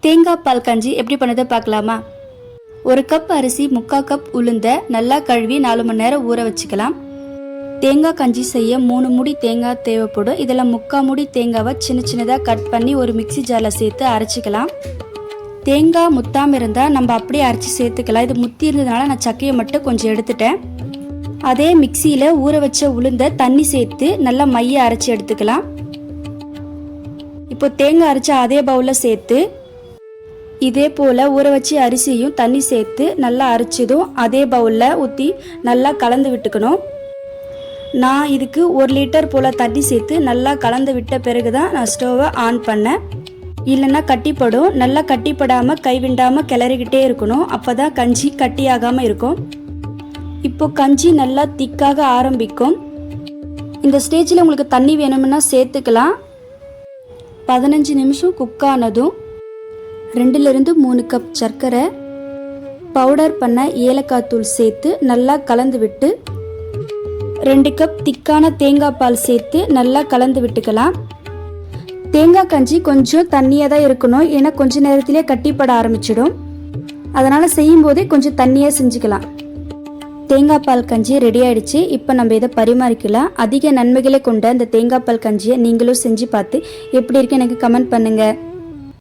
தேங்காய் பால் கஞ்சி எப்படி பண்ணதை பார்க்கலாமா? ஒரு கப் அரிசி 3/4 கப் உளுந்த நல்லா கழுவி 4 மணி நேரம் ஊற வச்சுக்கலாம். தேங்காய் கஞ்சி செய்ய 3 மூடி தேங்காய் தேவைப்படும். இதில் 3/4 மூடி தேங்காவை சின்ன சின்னதாக கட் பண்ணி ஒரு மிக்சி ஜாரில் சேர்த்து அரைச்சிக்கலாம். தேங்காய் முத்தாமல் இருந்தால் நம்ம அப்படியே அரைச்சி சேர்த்துக்கலாம். இது முத்தி இருந்ததுனால நான் சக்கையை மட்டும் கொஞ்சம் எடுத்துட்டேன். அதே மிக்சியில் ஊற வச்ச உளுந்த தண்ணி சேர்த்து நல்லா மைய அரைச்சி எடுத்துக்கலாம். இப்போ தேங்காய் அரைச்ச அதே பவுலில் சேர்த்து இதே போல் ஊற வச்சு அரிசியும் தண்ணி சேர்த்து நல்லா அரைச்சதும் அதே பவுலில் ஊற்றி நல்லா கலந்து விட்டுக்கணும். நான் இதுக்கு 1 லிட்டர் போல் தண்ணி சேர்த்து நல்லா கலந்து விட்ட பிறகு தான் நான் ஸ்டவ்வை ஆன் பண்ணேன். இல்லைன்னா கட்டிப்படும். நல்லா கட்டிப்படாமல் கைவிண்டாமல் கிளறிக்கிட்டே இருக்கணும். அப்போ தான் கஞ்சி கட்டியாகாமல் இருக்கும். இப்போ கஞ்சி நல்லா திக்காக ஆரம்பிக்கும். இந்த ஸ்டேஜில் உங்களுக்கு தண்ணி வேணும்னா சேர்த்துக்கலாம். 15 நிமிஷம் குக் ஆனதும் 2-3 கப் சர்க்கரை, பவுடர் பண்ண ஏலக்காய் தூள் சேர்த்து நல்லா கலந்து விட்டு 2 கப் திக்கான தேங்காய் பால் சேர்த்து நல்லா கலந்து விட்டுக்கலாம். தேங்காய் கஞ்சி கொஞ்சம் தண்ணியாக தான் இருக்கணும். ஏன்னா கொஞ்ச நேரத்திலே கட்டிப்பட ஆரம்பிச்சிடும். அதனால் செய்யும்போதே கொஞ்சம் தண்ணியாக செஞ்சுக்கலாம். தேங்காய் பால் கஞ்சி ரெடி ஆகிடுச்சு. இப்போ நம்ம இதை பரிமாறிக்கலாம். அதிக நன்மைகளை கொண்ட இந்த தேங்காய் பால் கஞ்சியை நீங்களும் செஞ்சு பார்த்து எப்படி இருக்கு எனக்கு கமெண்ட் பண்ணுங்கள்.